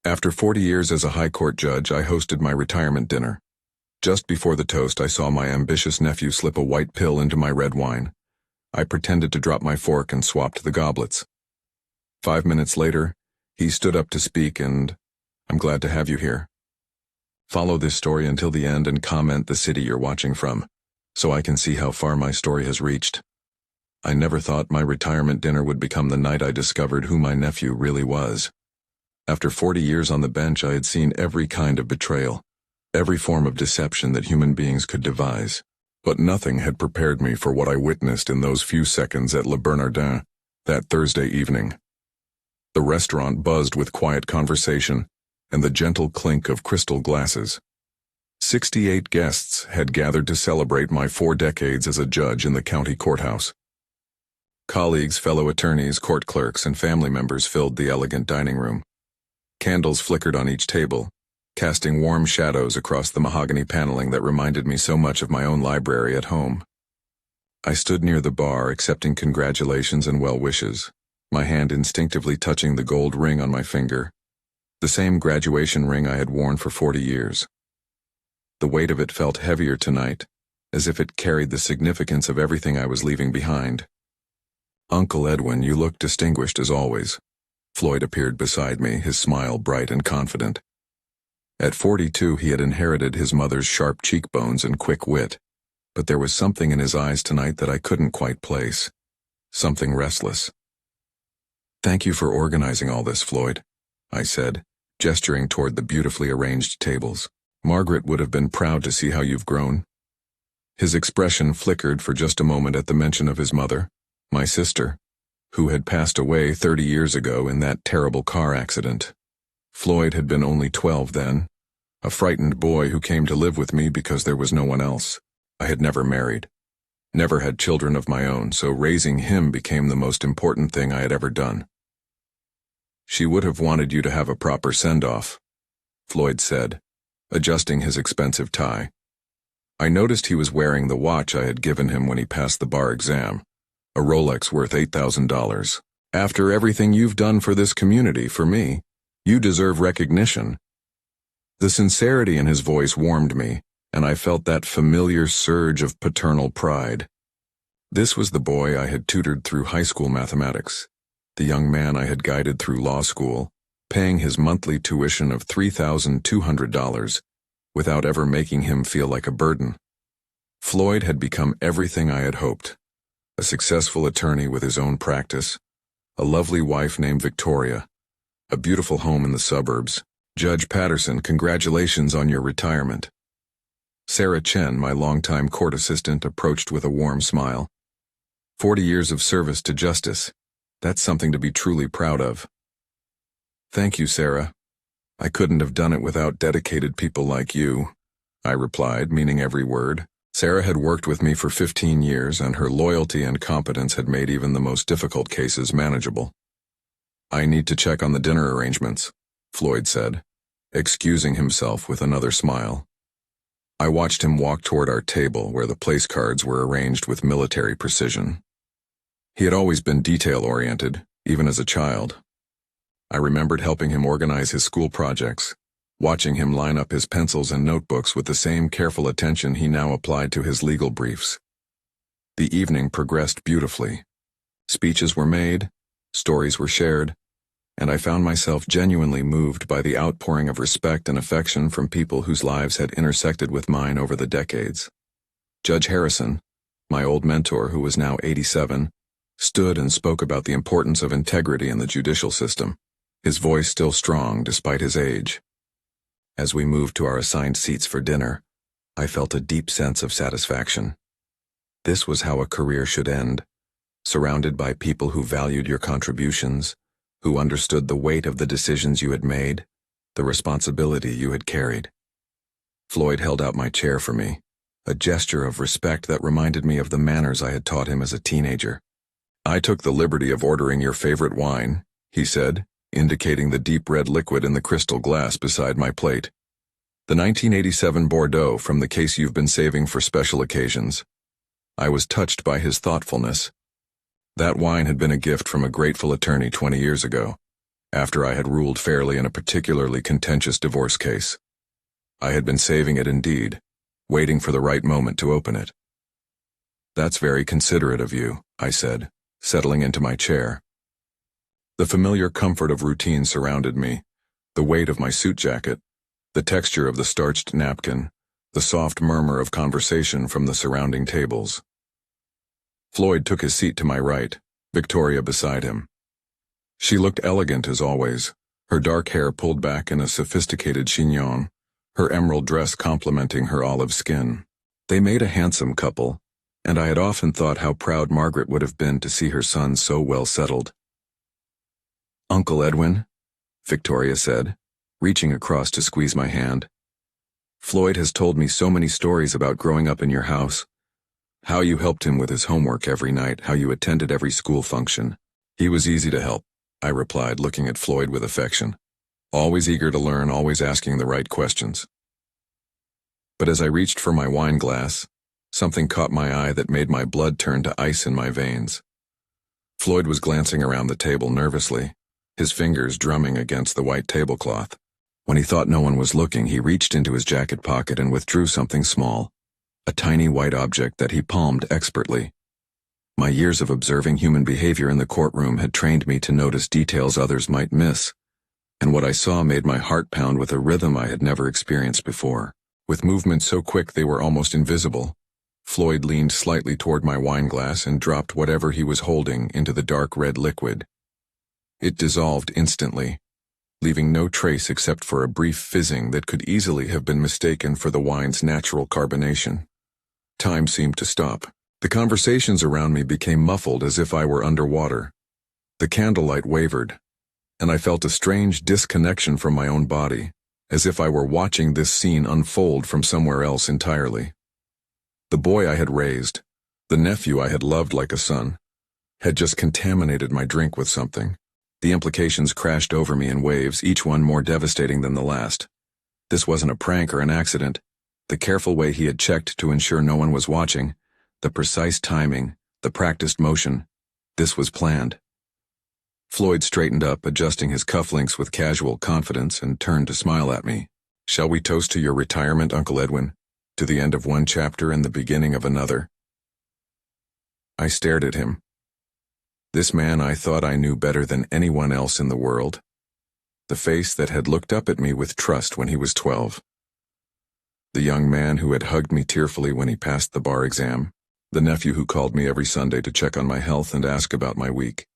After 40 years as a high court judge, I hosted my retirement dinner. Just before the toast, I saw my ambitious nephew slip a white pill into my red wine. I pretended to drop my fork and swapped the goblets. 5 minutes later, he stood up to speak and, "I'm glad to have you here. Follow this story until the end and comment the city you're watching from, so I can see how far my story has reached." I never thought my retirement dinner would become the night I discovered who my nephew really was. After 40 years on the bench, I had seen every kind of betrayal, every form of deception that human beings could devise. But nothing had prepared me for what I witnessed in those few seconds at Le Bernardin that Thursday evening. The restaurant buzzed with quiet conversation and the gentle clink of crystal glasses. 68 guests had gathered to celebrate my 4 decades as a judge in the county courthouse. Colleagues, fellow attorneys, court clerks, and family members filled the elegant dining room. Candles flickered on each table, casting warm shadows across the mahogany paneling that reminded me so much of my own library at home. I stood near the bar, accepting congratulations and well wishes, my hand instinctively touching the gold ring on my finger, the same graduation ring I had worn for 40 years. The weight of it felt heavier tonight, as if it carried the significance of everything I was leaving behind. "Uncle Edwin, you look distinguished as always." Floyd appeared beside me, his smile bright and confident. At 42, he had inherited his mother's sharp cheekbones and quick wit, but there was something in his eyes tonight that I couldn't quite place. Something restless. "Thank you for organizing all this, Floyd," I said, gesturing toward the beautifully arranged tables. "Margaret would have been proud to see how you've grown." His expression flickered for just a moment at the mention of his mother, my sister, who had passed away 30 years ago in that terrible car accident. Floyd had been only 12 then, a frightened boy who came to live with me because there was no one else. I had never married, never had children of my own, so raising him became the most important thing I had ever done. "She would have wanted you to have a proper send-off," Floyd said, adjusting his expensive tie. I noticed he was wearing the watch I had given him when he passed the bar exam, a Rolex worth $8,000. "After everything you've done for this community, for me, you deserve recognition." The sincerity in his voice warmed me, and I felt that familiar surge of paternal pride. This was the boy I had tutored through high school mathematics, the young man I had guided through law school, paying his monthly tuition of $3,200 without ever making him feel like a burden. Floyd had become everything I had hoped. A successful attorney with his own practice, a lovely wife named Victoria, a beautiful home in the suburbs. "Judge Patterson, congratulations on your retirement." Sarah Chen, my longtime court assistant, approached with a warm smile. 40 years of service to justice. That's something to be truly proud of. "Thank you, Sarah. I couldn't have done it without dedicated people like you," I replied, meaning every word. Sarah had worked with me for 15 years, and her loyalty and competence had made even the most difficult cases manageable. "I need to check on the dinner arrangements," Floyd said, excusing himself with another smile. I watched him walk toward our table where the place cards were arranged with military precision. He had always been detail-oriented, even as a child. I remembered helping him organize his school projects, watching him line up his pencils and notebooks with the same careful attention he now applied to his legal briefs. The evening progressed beautifully. Speeches were made, stories were shared, and I found myself genuinely moved by the outpouring of respect and affection from people whose lives had intersected with mine over the decades. Judge Harrison, my old mentor who was now 87, stood and spoke about the importance of integrity in the judicial system, his voice still strong despite his age. As we moved to our assigned seats for dinner, I felt a deep sense of satisfaction. This was how a career should end, surrounded by people who valued your contributions, who understood the weight of the decisions you had made, the responsibility you had carried. Floyd held out my chair for me, a gesture of respect that reminded me of the manners I had taught him as a teenager. "I took the liberty of ordering your favorite wine," he said, indicating the deep red liquid in the crystal glass beside my plate. "The 1987 Bordeaux from the case you've been saving for special occasions." I was touched by his thoughtfulness. That wine had been a gift from a grateful attorney 20 years ago, after I had ruled fairly in a particularly contentious divorce case. I had been saving it indeed, waiting for the right moment to open it. "That's very considerate of you," I said, settling into my chair. The familiar comfort of routine surrounded me, the weight of my suit jacket, the texture of the starched napkin, the soft murmur of conversation from the surrounding tables. Floyd took his seat to my right, Victoria beside him. She looked elegant as always, her dark hair pulled back in a sophisticated chignon, her emerald dress complementing her olive skin. They made a handsome couple, and I had often thought how proud Margaret would have been to see her son so well settled. "Uncle Edwin," Victoria said, reaching across to squeeze my hand. "Floyd has told me so many stories about growing up in your house. How you helped him with his homework every night, how you attended every school function. He was easy to help," I replied, looking at Floyd with affection. Always eager to learn, always asking the right questions. But as I reached for my wine glass, something caught my eye that made my blood turn to ice in my veins. Floyd was glancing around the table nervously, his fingers drumming against the white tablecloth. When he thought no one was looking, he reached into his jacket pocket and withdrew something small, a tiny white object that he palmed expertly. My years of observing human behavior in the courtroom had trained me to notice details others might miss, and what I saw made my heart pound with a rhythm I had never experienced before. With movements so quick they were almost invisible, Floyd leaned slightly toward my wine glass and dropped whatever he was holding into the dark red liquid. It dissolved instantly, leaving no trace except for a brief fizzing that could easily have been mistaken for the wine's natural carbonation. Time seemed to stop. The conversations around me became muffled as if I were underwater. The candlelight wavered, and I felt a strange disconnection from my own body, as if I were watching this scene unfold from somewhere else entirely. The boy I had raised, the nephew I had loved like a son, had just contaminated my drink with something. The implications crashed over me in waves, each one more devastating than the last. This wasn't a prank or an accident. The careful way he had checked to ensure no one was watching, the precise timing, the practiced motion, this was planned. Floyd straightened up, adjusting his cufflinks with casual confidence, and turned to smile at me. "Shall we toast to your retirement, Uncle Edwin? To the end of one chapter and the beginning of another?" I stared at him. This man I thought I knew better than anyone else in the world. The face that had looked up at me with trust when he was 12. The young man who had hugged me tearfully when he passed the bar exam. The nephew who called me every Sunday to check on my health and ask about my week.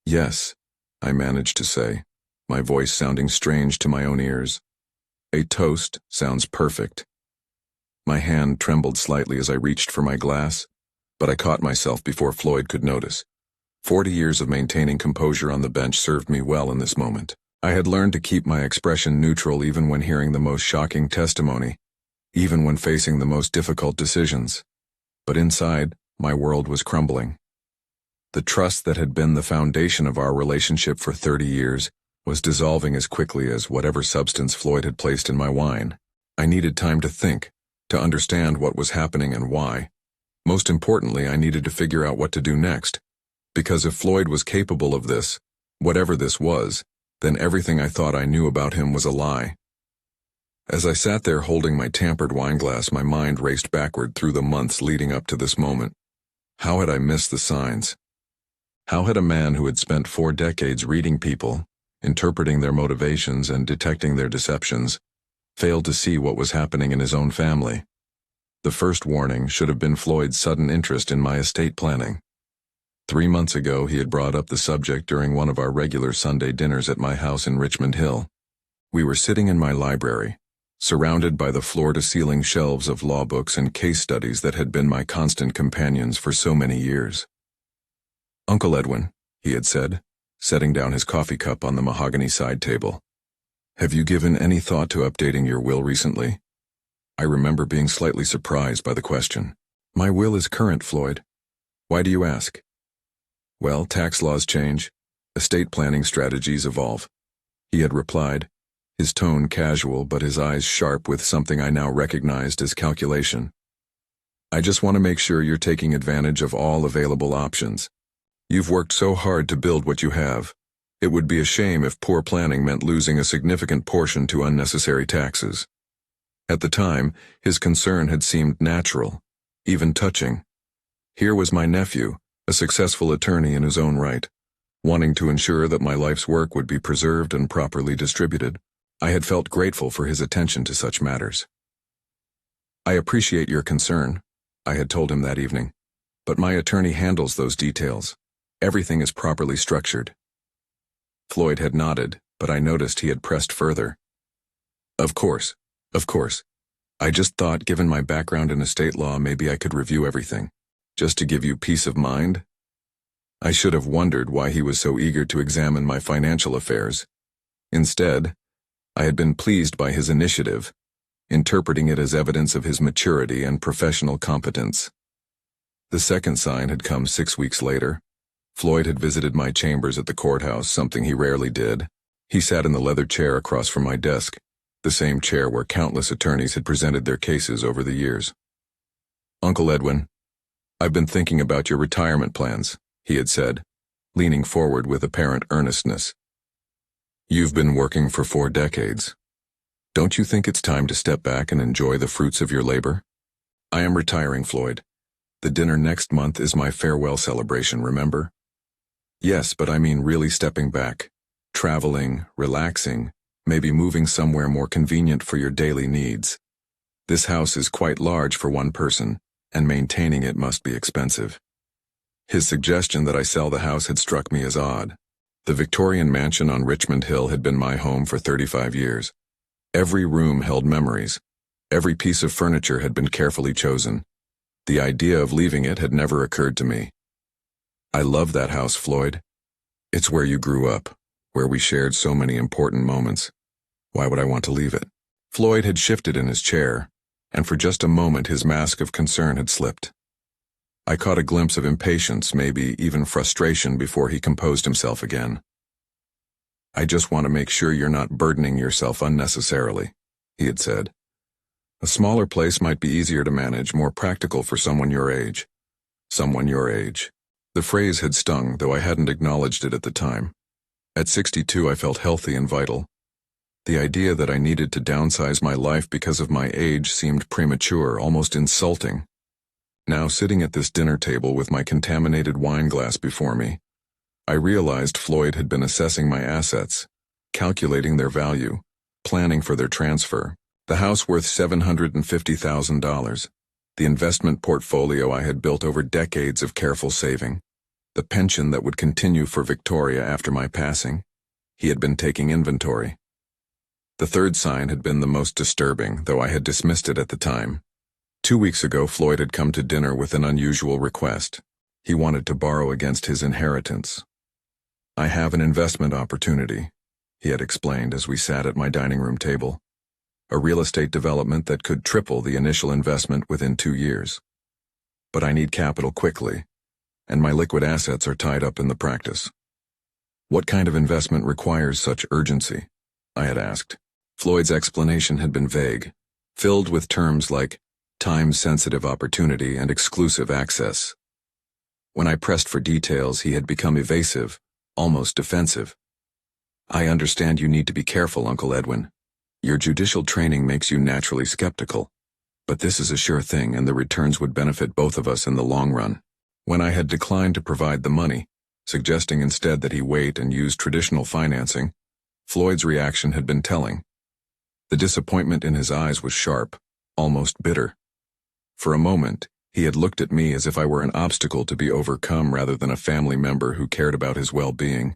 "Yes," I managed to say, my voice sounding strange to my own ears. "A toast sounds perfect." My hand trembled slightly as I reached for my glass, but I caught myself before Floyd could notice. 40 years of maintaining composure on the bench served me well in this moment. I had learned to keep my expression neutral even when hearing the most shocking testimony, even when facing the most difficult decisions. But inside, my world was crumbling. The trust that had been the foundation of our relationship for 30 years was dissolving as quickly as whatever substance Floyd had placed in my wine. I needed time to think, to understand what was happening and why. Most importantly, I needed to figure out what to do next. Because if Floyd was capable of this, whatever this was, then everything I thought I knew about him was a lie. As I sat there holding my tampered wine glass, my mind raced backward through the months leading up to this moment. How had I missed the signs? How had a man who had spent 4 decades reading people, interpreting their motivations and detecting their deceptions, failed to see what was happening in his own family? The first warning should have been Floyd's sudden interest in my estate planning. 3 months ago, he had brought up the subject during one of our regular Sunday dinners at my house in Richmond Hill. We were sitting in my library, surrounded by the floor-to-ceiling shelves of law books and case studies that had been my constant companions for so many years. "Uncle Edwin," he had said, setting down his coffee cup on the mahogany side table, "have you given any thought to updating your will recently?" I remember being slightly surprised by the question. "My will is current, Floyd. Why do you ask?" "Well, tax laws change. Estate planning strategies evolve," he had replied, his tone casual but his eyes sharp with something I now recognized as calculation. "I just want to make sure you're taking advantage of all available options. You've worked so hard to build what you have, It would be a shame if poor planning meant losing a significant portion to unnecessary taxes. At the time, his concern had seemed natural, even touching. Here was my nephew, a successful attorney in his own right, wanting to ensure that my life's work would be preserved and properly distributed. I had felt grateful for his attention to such matters. "I appreciate your concern," I had told him that evening, "but my attorney handles those details. Everything is properly structured." Floyd had nodded, but I noticed he had pressed further. Of course. I just thought, given my background in estate law, maybe I could review everything, just to give you peace of mind." I should have wondered why he was so eager to examine my financial affairs. Instead, I had been pleased by his initiative, interpreting it as evidence of his maturity and professional competence. The second sign had come 6 weeks later. Floyd had visited my chambers at the courthouse, something he rarely did. He sat in the leather chair across from my desk, the same chair where countless attorneys had presented their cases over the years. "Uncle Edwin, I've been thinking about your retirement plans," he had said, leaning forward with apparent earnestness. "You've been working for 4 decades. Don't you think it's time to step back and enjoy the fruits of your labor?" "I am retiring, Floyd. The dinner next month is my farewell celebration, remember?" "Yes, but I mean really stepping back, traveling, relaxing, maybe moving somewhere more convenient for your daily needs. This house is quite large for one person, and maintaining it must be expensive." His suggestion that I sell the house had struck me as odd. The Victorian mansion on Richmond Hill had been my home for 35 years. Every room held memories. Every piece of furniture had been carefully chosen. The idea of leaving it had never occurred to me. "I love that house, Floyd. It's where you grew up, where we shared so many important moments. Why would I want to leave it?" Floyd had shifted in his chair, and for just a moment his mask of concern had slipped. I caught a glimpse of impatience, maybe even frustration, before he composed himself again. "I just want to make sure you're not burdening yourself unnecessarily," he had said. "A smaller place might be easier to manage, more practical for someone your age." Someone your age. The phrase had stung, though I hadn't acknowledged it at the time. At 62, I felt healthy and vital. The idea that I needed to downsize my life because of my age seemed premature, almost insulting. Now, sitting at this dinner table with my contaminated wine glass before me, I realized Floyd had been assessing my assets, calculating their value, planning for their transfer. The house worth $750,000, the investment portfolio I had built over decades of careful saving, the pension that would continue for Victoria after my passing. He had been taking inventory. The third sign had been the most disturbing, though I had dismissed it at the time. 2 weeks ago, Floyd had come to dinner with an unusual request. He wanted to borrow against his inheritance. "I have an investment opportunity," he had explained as we sat at my dining room table. "A real estate development that could triple the initial investment within 2 years. But I need capital quickly, and my liquid assets are tied up in the practice." "What kind of investment requires such urgency?" I had asked. Floyd's explanation had been vague, filled with terms like time-sensitive opportunity and exclusive access. When I pressed for details, he had become evasive, almost defensive. "I understand you need to be careful, Uncle Edwin. Your judicial training makes you naturally skeptical. But this is a sure thing, and the returns would benefit both of us in the long run." When I had declined to provide the money, suggesting instead that he wait and use traditional financing, Floyd's reaction had been telling. The disappointment in his eyes was sharp, almost bitter. For a moment, he had looked at me as if I were an obstacle to be overcome rather than a family member who cared about his well-being.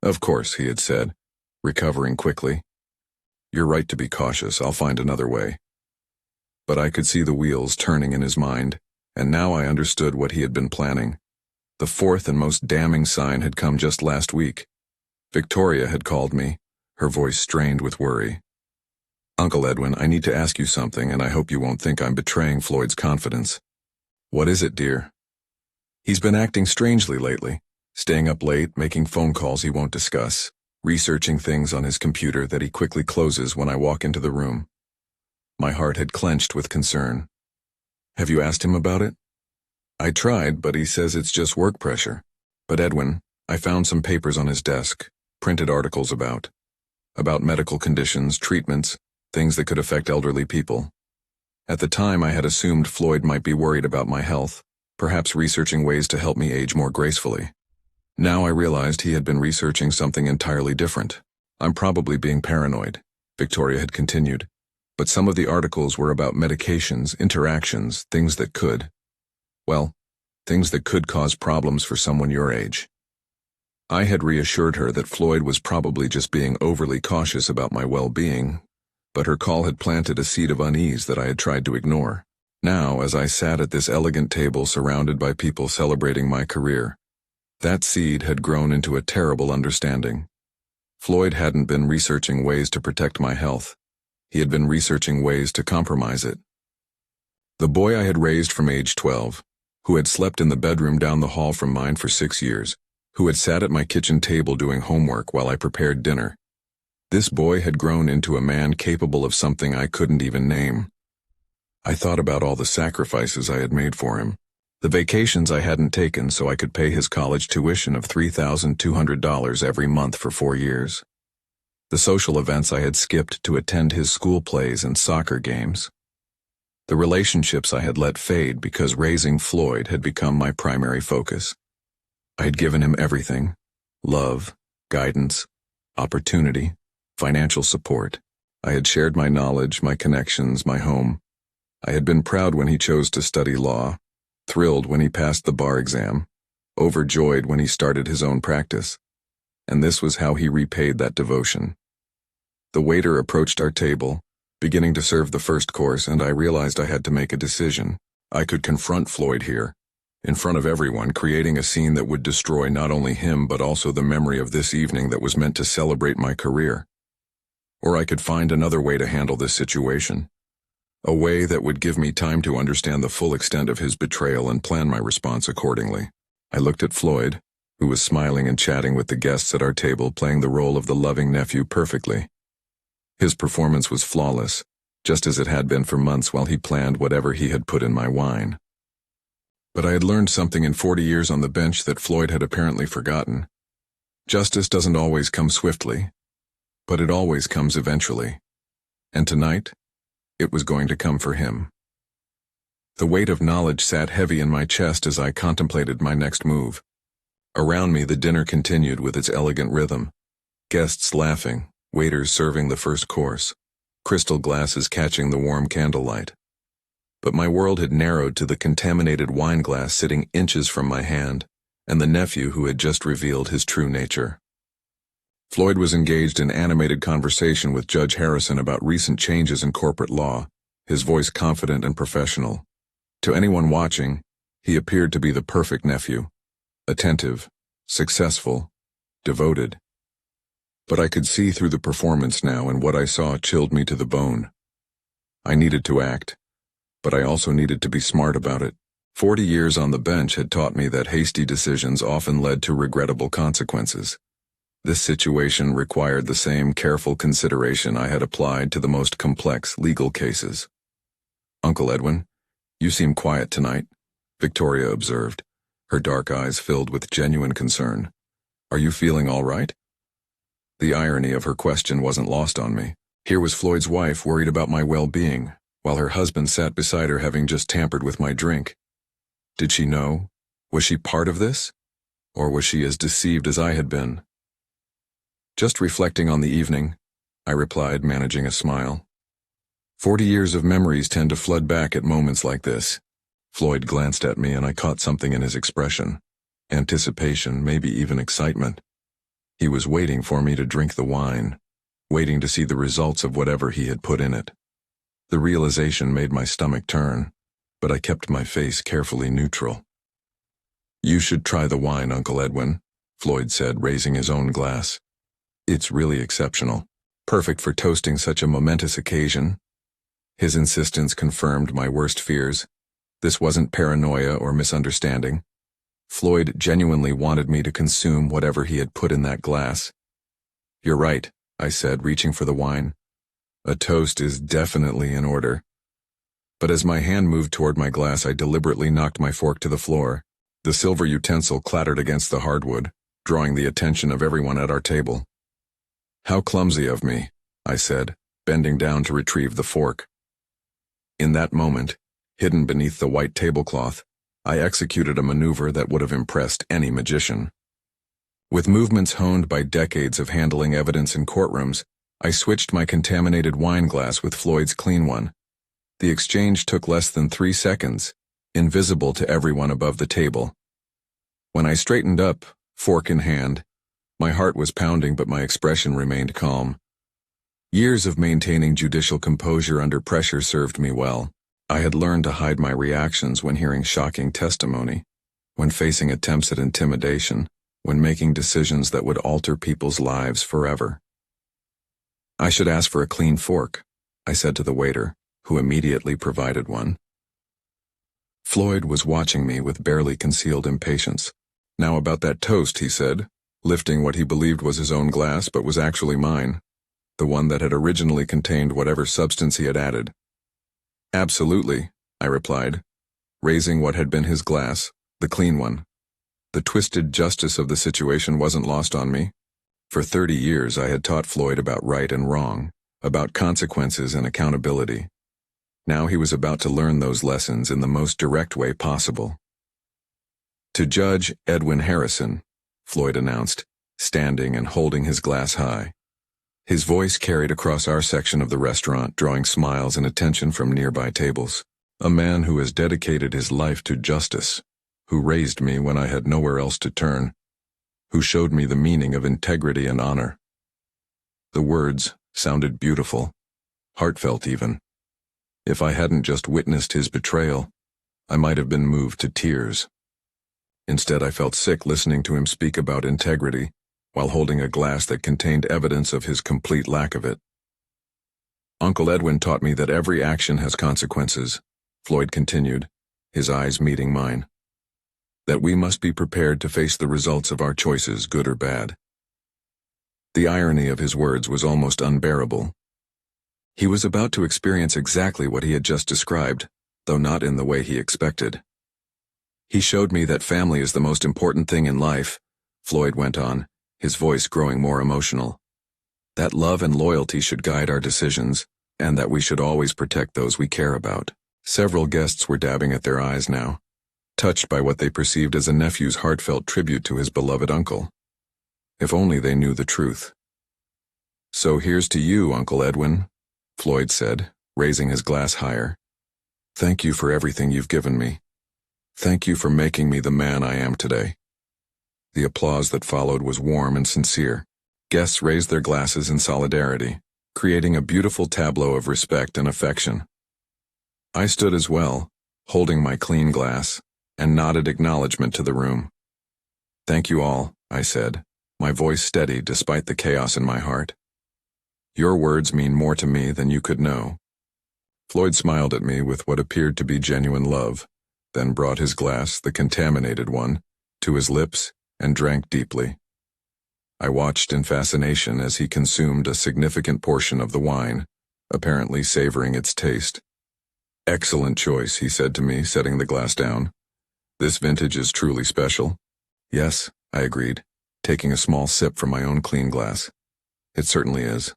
"Of course," he had said, recovering quickly. "You're right to be cautious. I'll find another way." But I could see the wheels turning in his mind, and now I understood what he had been planning. The fourth and most damning sign had come just last week. Victoria had called me, her voice strained with worry. "Uncle Edwin, I need to ask you something, and I hope you won't think I'm betraying Floyd's confidence." "What is it, dear?" "He's been acting strangely lately, staying up late, making phone calls he won't discuss, researching things on his computer that he quickly closes when I walk into the room." My heart had clenched with concern. "Have you asked him about it?" "I tried, but he says it's just work pressure." "But Edwin, I found some papers on his desk, printed articles about medical conditions, treatments, things that could affect elderly people. At the time, I had assumed Floyd might be worried about my health, perhaps researching ways to help me age more gracefully. Now I realized he had been researching something entirely different. I'm probably being paranoid, Victoria had continued, but some of the articles were about medications, interactions, things that could cause problems for someone your age. I had reassured her that Floyd was probably just being overly cautious about my well-being, but her call had planted a seed of unease that I had tried to ignore. Now, as I sat at this elegant table surrounded by people celebrating my career, that seed had grown into a terrible understanding. Floyd hadn't been researching ways to protect my health. He had been researching ways to compromise it. The boy I had raised from age 12, who had slept in the bedroom down the hall from mine for 6 years, who had sat at my kitchen table doing homework while I prepared dinner. This boy had grown into a man capable of something I couldn't even name. I thought about all the sacrifices I had made for him, the vacations I hadn't taken so I could pay his college tuition of $3,200 every month for 4 years, the social events I had skipped to attend his school plays and soccer games, the relationships I had let fade because raising Floyd had become my primary focus. I had given him everything: love, guidance, opportunity, financial support. I had shared my knowledge, my connections, my home. I had been proud when he chose to study law, thrilled when he passed the bar exam, overjoyed when he started his own practice. And this was how he repaid that devotion. The waiter approached our table, beginning to serve the first course, and I realized I had to make a decision. I could confront Floyd here, in front of everyone, creating a scene that would destroy not only him but also the memory of this evening that was meant to celebrate my career. Or I could find another way to handle this situation, a way that would give me time to understand the full extent of his betrayal and plan my response accordingly. I looked at Floyd, who was smiling and chatting with the guests at our table, playing the role of the loving nephew perfectly. His performance was flawless, just as it had been for months while he planned whatever he had put in my wine. But I had learned something in 40 years on the bench that Floyd had apparently forgotten. Justice doesn't always come swiftly, but it always comes eventually. And tonight, it was going to come for him. The weight of knowledge sat heavy in my chest as I contemplated my next move. Around me, the dinner continued with its elegant rhythm. Guests laughing, waiters serving the first course, crystal glasses catching the warm candlelight. But my world had narrowed to the contaminated wine glass sitting inches from my hand, and the nephew who had just revealed his true nature. Floyd was engaged in animated conversation with Judge Harrison about recent changes in corporate law, his voice confident and professional. To anyone watching, he appeared to be the perfect nephew, attentive, successful, devoted. But I could see through the performance now, and what I saw chilled me to the bone. I needed to act, but I also needed to be smart about it. 40 years on the bench had taught me that hasty decisions often led to regrettable consequences. This situation required the same careful consideration I had applied to the most complex legal cases. "Uncle Edwin, you seem quiet tonight," Victoria observed, her dark eyes filled with genuine concern. "Are you feeling all right?" The irony of her question wasn't lost on me. Here was Floyd's wife worried about my well-being, while her husband sat beside her having just tampered with my drink. Did she know? Was she part of this? Or was she as deceived as I had been? "Just reflecting on the evening," I replied, managing a smile. 40 years of memories tend to flood back at moments like this. Floyd glanced at me and I caught something in his expression. Anticipation, maybe even excitement. He was waiting for me to drink the wine, waiting to see the results of whatever he had put in it. The realization made my stomach turn, but I kept my face carefully neutral. "You should try the wine, Uncle Edwin," Floyd said, raising his own glass. "It's really exceptional, perfect for toasting such a momentous occasion." His insistence confirmed my worst fears. This wasn't paranoia or misunderstanding. Floyd genuinely wanted me to consume whatever he had put in that glass. "You're right," I said, reaching for the wine. "A toast is definitely in order." But as my hand moved toward my glass, I deliberately knocked my fork to the floor. The silver utensil clattered against the hardwood, drawing the attention of everyone at our table. How clumsy of me, I said, bending down to retrieve the fork. In that moment, hidden beneath the white tablecloth, I executed a maneuver that would have impressed any magician. With movements honed by decades of handling evidence in courtrooms, I switched my contaminated wine glass with Floyd's clean one. The exchange took less than 3 seconds, invisible to everyone above the table. When I straightened up, fork in hand, my heart was pounding but my expression remained calm. Years of maintaining judicial composure under pressure served me well. I had learned to hide my reactions when hearing shocking testimony, when facing attempts at intimidation, when making decisions that would alter people's lives forever. I should ask for a clean fork, I said to the waiter, who immediately provided one. Floyd was watching me with barely concealed impatience. Now about that toast, he said, lifting what he believed was his own glass but was actually mine, the one that had originally contained whatever substance he had added. Absolutely, I replied, raising what had been his glass, the clean one. The twisted justice of the situation wasn't lost on me. For 30 years I had taught Floyd about right and wrong, about consequences and accountability. Now he was about to learn those lessons in the most direct way possible. To Judge Edwin Harrison, Floyd announced, standing and holding his glass high. His voice carried across our section of the restaurant, drawing smiles and attention from nearby tables. A man who has dedicated his life to justice, who raised me when I had nowhere else to turn, who showed me the meaning of integrity and honor. The words sounded beautiful, heartfelt even. If I hadn't just witnessed his betrayal, I might have been moved to tears. Instead, I felt sick listening to him speak about integrity while holding a glass that contained evidence of his complete lack of it. Uncle Edwin taught me that every action has consequences, Floyd continued, his eyes meeting mine. That we must be prepared to face the results of our choices, good or bad. The irony of his words was almost unbearable. He was about to experience exactly what he had just described, though not in the way he expected. He showed me that family is the most important thing in life, Floyd went on, his voice growing more emotional. That love and loyalty should guide our decisions, and that we should always protect those we care about. Several guests were dabbing at their eyes now, touched by what they perceived as a nephew's heartfelt tribute to his beloved uncle. If only they knew the truth. So here's to you, Uncle Edwin, Floyd said, raising his glass higher. Thank you for everything you've given me. Thank you for making me the man I am today. The applause that followed was warm and sincere. Guests raised their glasses in solidarity, creating a beautiful tableau of respect and affection. I stood as well, holding my clean glass, and nodded acknowledgement to the room. Thank you all, I said, my voice steady despite the chaos in my heart. Your words mean more to me than you could know. Floyd smiled at me with what appeared to be genuine love, then brought his glass, the contaminated one, to his lips and drank deeply. I watched in fascination as he consumed a significant portion of the wine, apparently savoring its taste. Excellent choice, he said to me, setting the glass down. This vintage is truly special. Yes, I agreed, taking a small sip from my own clean glass. It certainly is.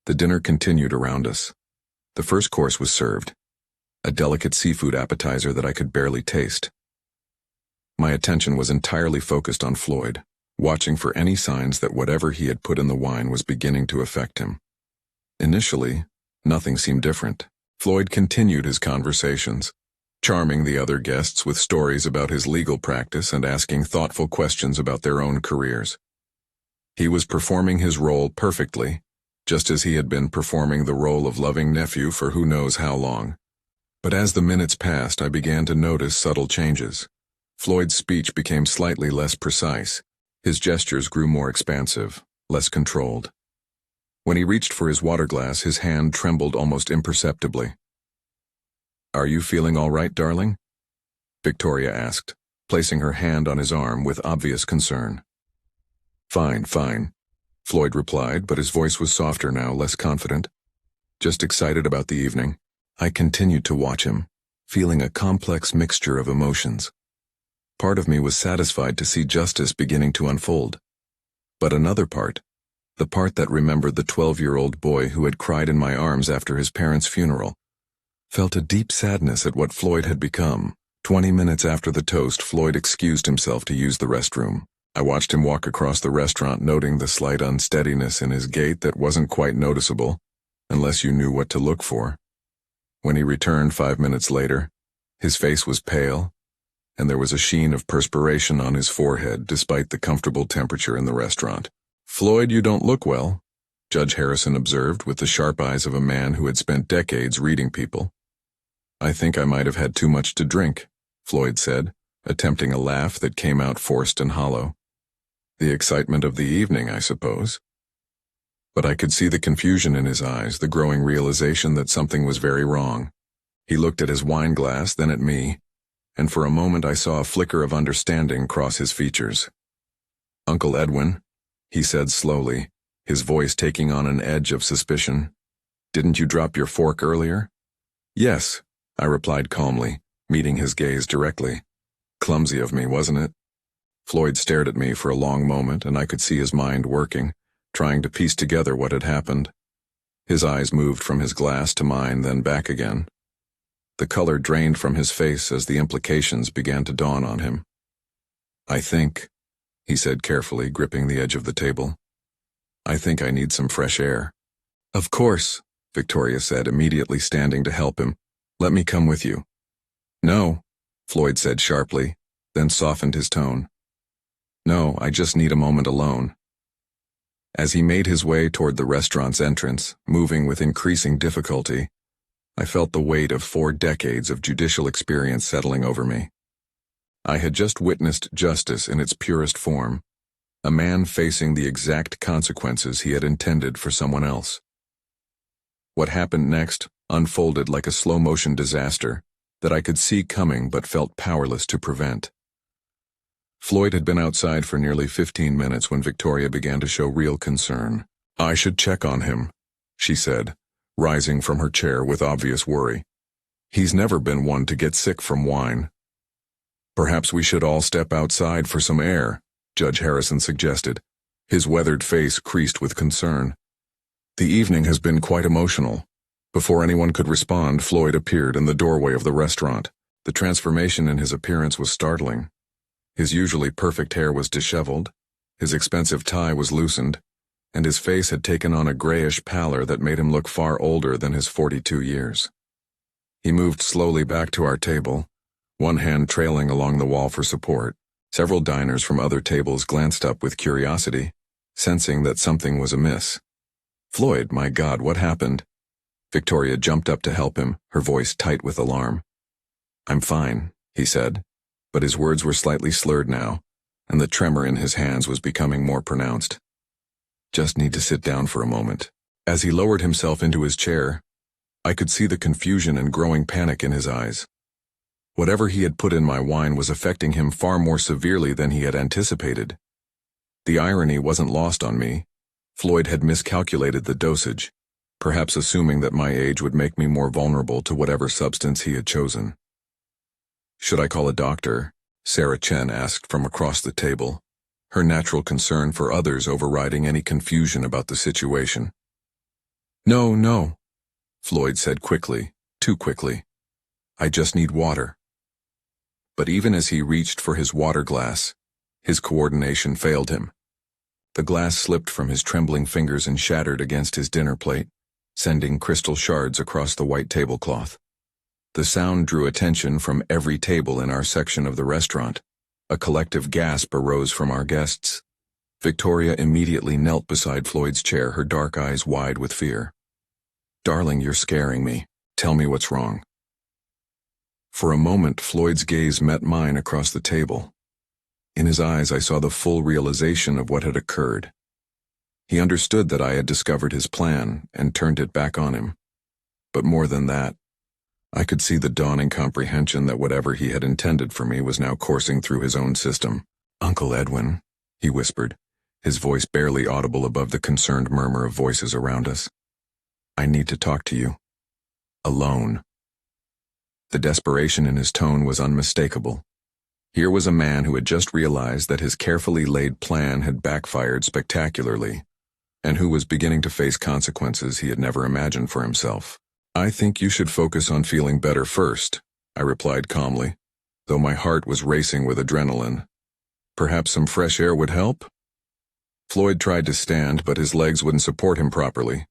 The dinner continued around us. The first course was served, a delicate seafood appetizer that I could barely taste. My attention was entirely focused on Floyd, watching for any signs that whatever he had put in the wine was beginning to affect him. Initially, nothing seemed different. Floyd continued his conversations, charming the other guests with stories about his legal practice and asking thoughtful questions about their own careers. He was performing his role perfectly, just as he had been performing the role of loving nephew for who knows how long. But as the minutes passed, I began to notice subtle changes. Floyd's speech became slightly less precise. His gestures grew more expansive, less controlled. When he reached for his water glass, his hand trembled almost imperceptibly. Are you feeling all right, darling? Victoria asked, placing her hand on his arm with obvious concern. Fine, fine, Floyd replied, but his voice was softer now, less confident. Just excited about the evening. I continued to watch him, feeling a complex mixture of emotions. Part of me was satisfied to see justice beginning to unfold. But another part, the part that remembered the 12-year-old boy who had cried in my arms after his parents' funeral. Felt a deep sadness at what Floyd had become. 20 minutes after the toast, Floyd excused himself to use the restroom. I watched him walk across the restaurant, noting the slight unsteadiness in his gait that wasn't quite noticeable, unless you knew what to look for. When he returned 5 minutes later, his face was pale, and there was a sheen of perspiration on his forehead despite the comfortable temperature in the restaurant. "Floyd, you don't look well," Judge Harrison observed with the sharp eyes of a man who had spent decades reading people. "I think I might have had too much to drink," Floyd said, attempting a laugh that came out forced and hollow. "The excitement of the evening, I suppose." But I could see the confusion in his eyes, the growing realization that something was very wrong. He looked at his wine glass, then at me, and for a moment I saw a flicker of understanding cross his features. "Uncle Edwin," he said slowly, his voice taking on an edge of suspicion, "didn't you drop your fork earlier?" "Yes," I replied calmly, meeting his gaze directly. "Clumsy of me, wasn't it?" Floyd stared at me for a long moment, and I could see his mind working, trying to piece together what had happened. His eyes moved from his glass to mine, then back again. The color drained from his face as the implications began to dawn on him. "I think," he said carefully, gripping the edge of the table, "I think I need some fresh air." "Of course," Victoria said, immediately standing to help him. "Let me come with you." "No," Floyd said sharply, then softened his tone. "No, I just need a moment alone." As he made his way toward the restaurant's entrance, moving with increasing difficulty, I felt the weight of 4 decades of judicial experience settling over me. I had just witnessed justice in its purest form, a man facing the exact consequences he had intended for someone else. What happened next unfolded like a slow-motion disaster that I could see coming but felt powerless to prevent. Floyd had been outside for nearly 15 minutes when Victoria began to show real concern. "I should check on him," she said, rising from her chair with obvious worry. "He's never been one to get sick from wine." "Perhaps we should all step outside for some air," Judge Harrison suggested, his weathered face creased with concern. "The evening has been quite emotional." Before anyone could respond, Floyd appeared in the doorway of the restaurant. The transformation in his appearance was startling. His usually perfect hair was disheveled, his expensive tie was loosened, and his face had taken on a grayish pallor that made him look far older than his 42 years. He moved slowly back to our table, one hand trailing along the wall for support. Several diners from other tables glanced up with curiosity, sensing that something was amiss. "Floyd, my God, what happened?" Victoria jumped up to help him, her voice tight with alarm. "I'm fine," he said, but his words were slightly slurred now, and the tremor in his hands was becoming more pronounced. "Just need to sit down for a moment." As he lowered himself into his chair, I could see the confusion and growing panic in his eyes. Whatever he had put in my wine was affecting him far more severely than he had anticipated. The irony wasn't lost on me. Floyd had miscalculated the dosage, perhaps assuming that my age would make me more vulnerable to whatever substance he had chosen. "Should I call a doctor?" Sarah Chen asked from across the table, her natural concern for others overriding any confusion about the situation. "No, no," Floyd said quickly, too quickly. "I just need water." But even as he reached for his water glass, his coordination failed him. The glass slipped from his trembling fingers and shattered against his dinner plate, sending crystal shards across the white tablecloth. The sound drew attention from every table in our section of the restaurant. A collective gasp arose from our guests. Victoria immediately knelt beside Floyd's chair, her dark eyes wide with fear. "Darling, you're scaring me. Tell me what's wrong." For a moment, Floyd's gaze met mine across the table. In his eyes, I saw the full realization of what had occurred. He understood that I had discovered his plan and turned it back on him. But more than that, I could see the dawning comprehension that whatever he had intended for me was now coursing through his own system. "Uncle Edwin," he whispered, his voice barely audible above the concerned murmur of voices around us. "I need to talk to you. Alone." The desperation in his tone was unmistakable. Here was a man who had just realized that his carefully laid plan had backfired spectacularly. and who was beginning to face consequences he had never imagined for himself. "I think you should focus on feeling better first," I replied calmly, though my heart was racing with adrenaline. "Perhaps some fresh air would help?" Floyd tried to stand, but his legs wouldn't support him properly.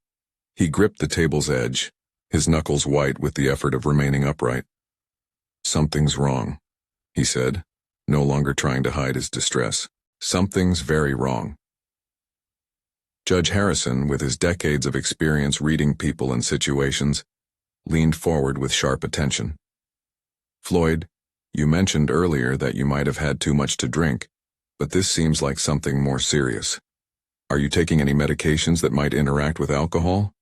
He gripped the table's edge, his knuckles white with the effort of remaining upright. "Something's wrong," he said, no longer trying to hide his distress. "Something's very wrong." Judge Harrison, with his decades of experience reading people and situations, leaned forward with sharp attention. "Floyd, you mentioned earlier that you might have had too much to drink, but this seems like something more serious. Are you taking any medications that might interact with alcohol?"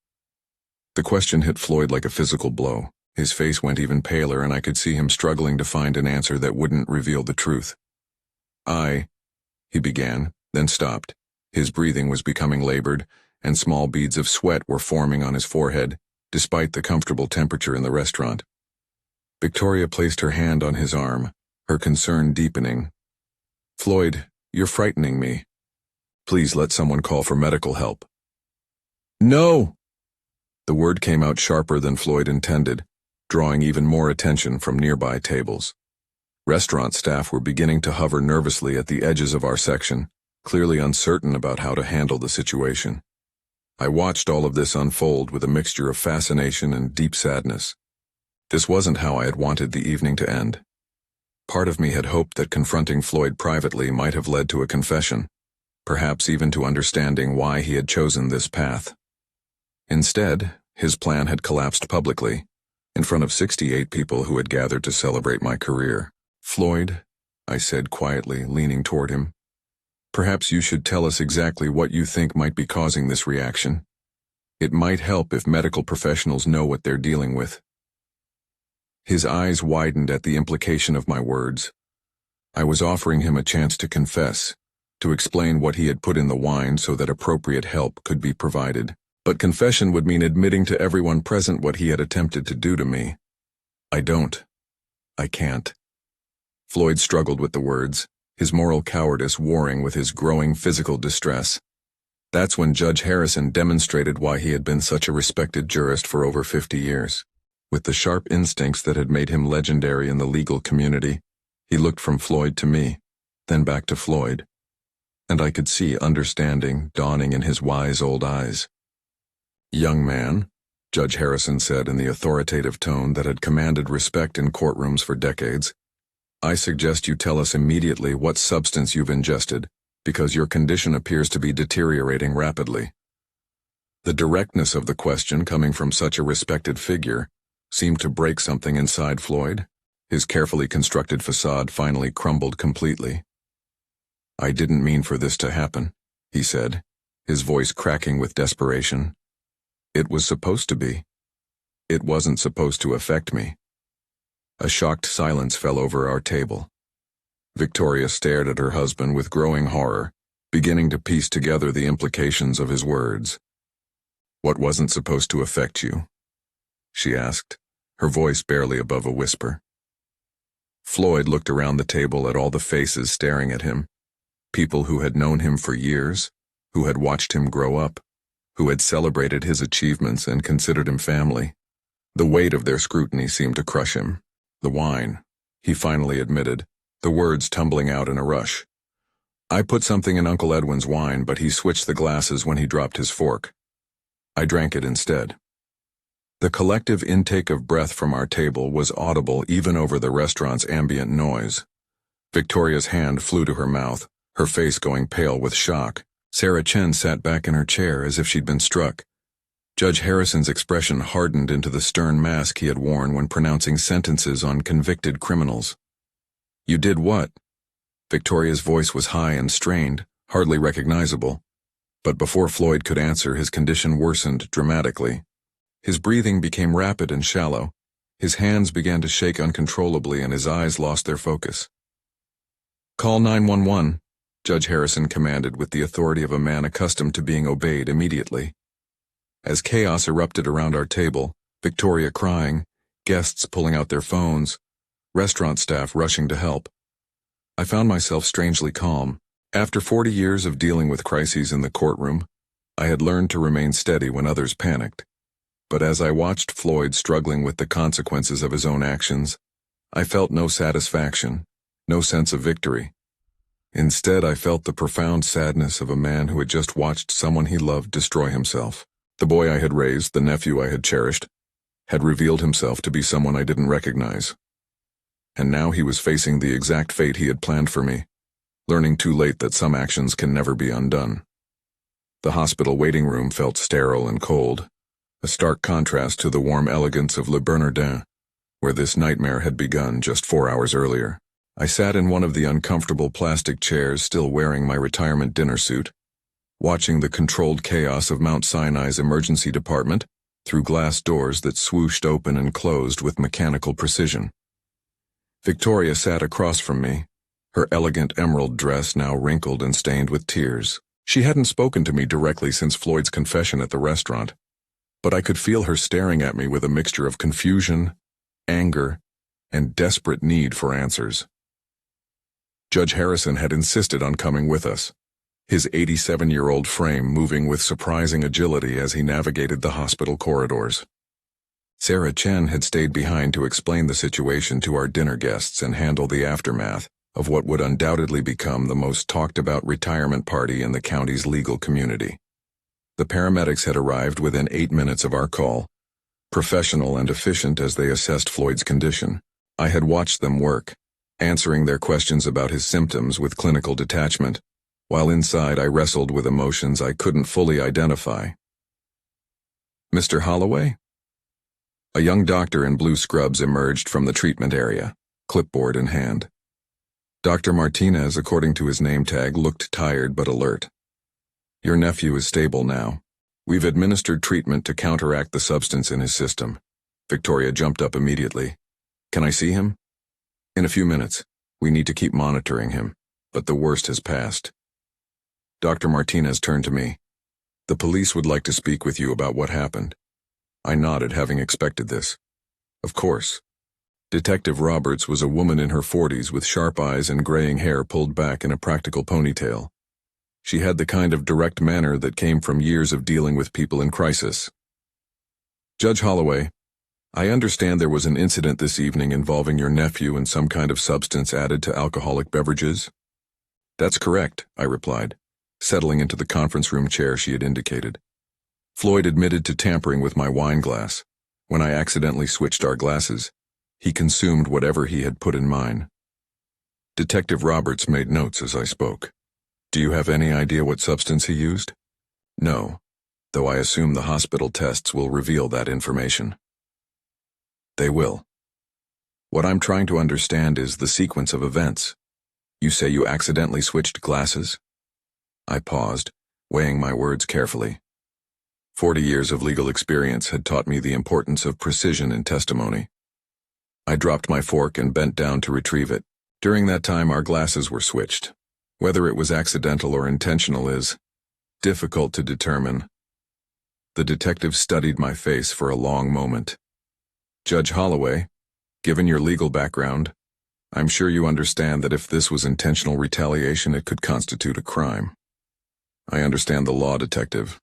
The question hit Floyd like a physical blow. His face went even paler, and I could see him struggling to find an answer that wouldn't reveal the truth. He began, then stopped. His breathing was becoming labored, and small beads of sweat were forming on his forehead, despite the comfortable temperature in the restaurant. Victoria placed her hand on his arm, her concern deepening. "Floyd, you're frightening me. Please let someone call for medical help." "No!" The word came out sharper than Floyd intended, drawing even more attention from nearby tables. Restaurant staff were beginning to hover nervously at the edges of our section, clearly uncertain about how to handle the situation. I watched all of this unfold with a mixture of fascination and deep sadness. This wasn't how I had wanted the evening to end. Part of me had hoped that confronting Floyd privately might have led to a confession, perhaps even to understanding why he had chosen this path. Instead, his plan had collapsed publicly, in front of 68 people who had gathered to celebrate my career. "Floyd," I said quietly, leaning toward him, "perhaps you should tell us exactly what you think might be causing this reaction. It might help if medical professionals know what they're dealing with." His eyes widened at the implication of my words. I was offering him a chance to confess, to explain what he had put in the wine so that appropriate help could be provided. But confession would mean admitting to everyone present what he had attempted to do to me. I can't. Floyd struggled with the words, his moral cowardice warring with his growing physical distress. That's when Judge Harrison demonstrated why he had been such a respected jurist for over 50 years. With the sharp instincts that had made him legendary in the legal community, he looked from Floyd to me, then back to Floyd, and I could see understanding dawning in his wise old eyes. "Young man," Judge Harrison said in the authoritative tone that had commanded respect in courtrooms for decades, "I suggest you tell us immediately what substance you've ingested, because your condition appears to be deteriorating rapidly." The directness of the question coming from such a respected figure seemed to break something inside Floyd. His carefully constructed facade finally crumbled completely. "I didn't mean for this to happen," he said, his voice cracking with desperation. "It was supposed to be. It wasn't supposed to affect me." A shocked silence fell over our table. Victoria stared at her husband with growing horror, beginning to piece together the implications of his words. "What wasn't supposed to affect you?" she asked, her voice barely above a whisper. Floyd looked around the table at all the faces staring at him, people who had known him for years, who had watched him grow up, who had celebrated his achievements and considered him family. The weight of their scrutiny seemed to crush him. "The wine," he finally admitted, the words tumbling out in a rush. "I put something in Uncle Edwin's wine, but he switched the glasses when he dropped his fork. I drank it instead." The collective intake of breath from our table was audible even over the restaurant's ambient noise. Victoria's hand flew to her mouth, her face going pale with shock. Sarah Chen sat back in her chair as if she'd been struck. Judge Harrison's expression hardened into the stern mask he had worn when pronouncing sentences on convicted criminals. "You did what?" Victoria's voice was high and strained, hardly recognizable. But before Floyd could answer, his condition worsened dramatically. His breathing became rapid and shallow. His hands began to shake uncontrollably and his eyes lost their focus. "Call 911, Judge Harrison commanded with the authority of a man accustomed to being obeyed immediately. As chaos erupted around our table, Victoria crying, guests pulling out their phones, restaurant staff rushing to help, I found myself strangely calm. After 40 years of dealing with crises in the courtroom, I had learned to remain steady when others panicked. But as I watched Floyd struggling with the consequences of his own actions, I felt no satisfaction, no sense of victory. Instead, I felt the profound sadness of a man who had just watched someone he loved destroy himself. The boy I had raised, the nephew I had cherished, had revealed himself to be someone I didn't recognize. And now he was facing the exact fate he had planned for me, learning too late that some actions can never be undone. The hospital waiting room felt sterile and cold, a stark contrast to the warm elegance of Le Bernardin, where this nightmare had begun just 4 hours earlier. I sat in one of the uncomfortable plastic chairs, still wearing my retirement dinner suit, watching the controlled chaos of Mount Sinai's emergency department through glass doors that swooshed open and closed with mechanical precision. Victoria sat across from me, her elegant emerald dress now wrinkled and stained with tears. She hadn't spoken to me directly since Floyd's confession at the restaurant, but I could feel her staring at me with a mixture of confusion, anger, and desperate need for answers. Judge Harrison had insisted on coming with us, his 87-year-old frame moving with surprising agility as he navigated the hospital corridors. Sarah Chen had stayed behind to explain the situation to our dinner guests and handle the aftermath of what would undoubtedly become the most talked-about retirement party in the county's legal community. The paramedics had arrived within 8 minutes of our call, professional and efficient as they assessed Floyd's condition. I had watched them work, answering their questions about his symptoms with clinical detachment, while inside I wrestled with emotions I couldn't fully identify. "Mr. Holloway?" A young doctor in blue scrubs emerged from the treatment area, clipboard in hand. Dr. Martinez, according to his name tag, looked tired but alert. "Your nephew is stable now. We've administered treatment to counteract the substance in his system." Victoria jumped up immediately. "Can I see him?" "In a few minutes. We need to keep monitoring him, but the worst has passed." Dr. Martinez turned to me. "The police would like to speak with you about what happened." I nodded, having expected this. "Of course." Detective Roberts was a woman in her 40s with sharp eyes and graying hair pulled back in a practical ponytail. She had the kind of direct manner that came from years of dealing with people in crisis. "Judge Holloway, I understand there was an incident this evening involving your nephew and some kind of substance added to alcoholic beverages." "That's correct," I replied, settling into the conference room chair she had indicated. "Floyd admitted to tampering with my wine glass. When I accidentally switched our glasses, he consumed whatever he had put in mine." Detective Roberts made notes as I spoke. "Do you have any idea what substance he used?" "No, though I assume the hospital tests will reveal that information." "They will. What I'm trying to understand is the sequence of events. You say you accidentally switched glasses?" I paused, weighing my words carefully. 40 years of legal experience had taught me the importance of precision in testimony. I dropped my fork and bent down to retrieve it. During that time, our glasses were switched. Whether it was accidental or intentional is difficult to determine. The detective studied my face for a long moment. "Judge Holloway, given your legal background, I'm sure you understand that if this was intentional retaliation, it could constitute a crime." "I understand the law, detective.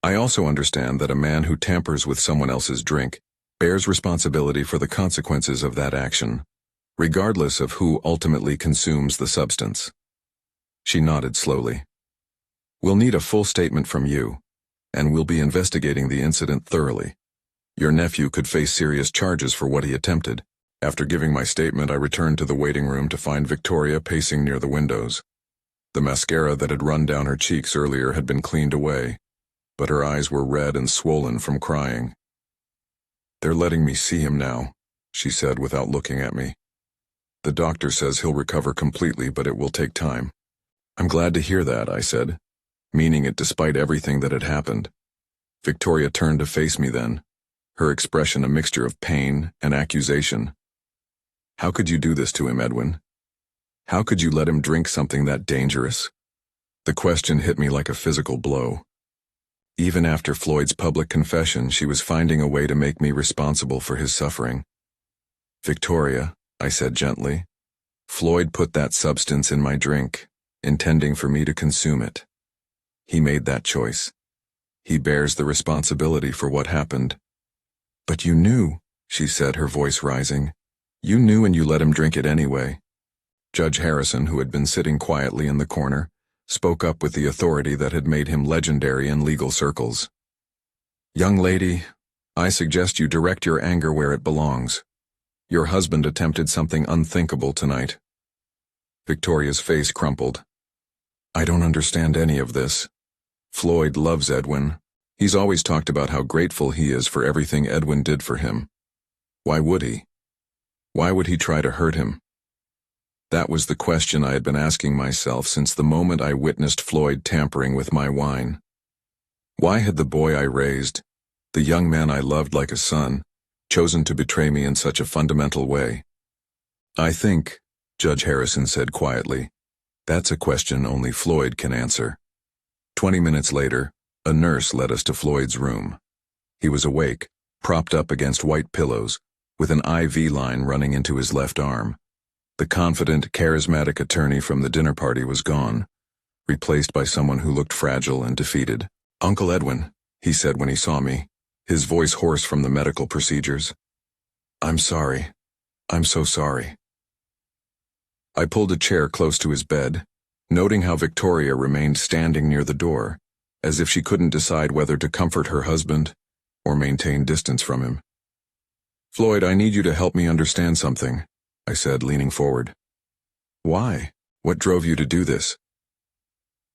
I also understand that a man who tampers with someone else's drink bears responsibility for the consequences of that action, regardless of who ultimately consumes the substance." She nodded slowly. "We'll need a full statement from you, and we'll be investigating the incident thoroughly. Your nephew could face serious charges for what he attempted." After giving my statement, I returned to the waiting room to find Victoria pacing near the windows. The mascara that had run down her cheeks earlier had been cleaned away, but her eyes were red and swollen from crying. "They're letting me see him now," she said without looking at me. "The doctor says he'll recover completely, but it will take time." "I'm glad to hear that," I said, meaning it despite everything that had happened. Victoria turned to face me then, her expression a mixture of pain and accusation. "How could you do this to him, Edwin? How could you let him drink something that dangerous?" The question hit me like a physical blow. Even after Floyd's public confession, she was finding a way to make me responsible for his suffering. "Victoria," I said gently, "Floyd put that substance in my drink, intending for me to consume it. He made that choice, He bears the responsibility for what happened. But you knew, she said, her voice rising. You knew and you let him drink it anyway. Judge Harrison, who had been sitting quietly in the corner, spoke up with the authority that had made him legendary in legal circles. Young lady, I suggest you direct your anger where it belongs. Your husband attempted something unthinkable tonight. Victoria's face crumpled. I don't understand any of this. Floyd loves Edwin. He's always talked about how grateful he is for everything Edwin did for him. Why would he? Why would he try to hurt him? That was the question I had been asking myself since the moment I witnessed Floyd tampering with my wine. Why had the boy I raised, the young man I loved like a son, chosen to betray me in such a fundamental way? I think, Judge Harrison said quietly, that's a question only Floyd can answer. 20 minutes later, a nurse led us to Floyd's room. He was awake, propped up against white pillows, with an IV line running into his left arm. The confident, charismatic attorney from the dinner party was gone, replaced by someone who looked fragile and defeated. Uncle Edwin, he said when he saw me, his voice hoarse from the medical procedures. I'm sorry. I'm so sorry. I pulled a chair close to his bed, noting how Victoria remained standing near the door, as if she couldn't decide whether to comfort her husband or maintain distance from him. Floyd, I need you to help me understand something, I said, leaning forward. Why? What drove you to do this?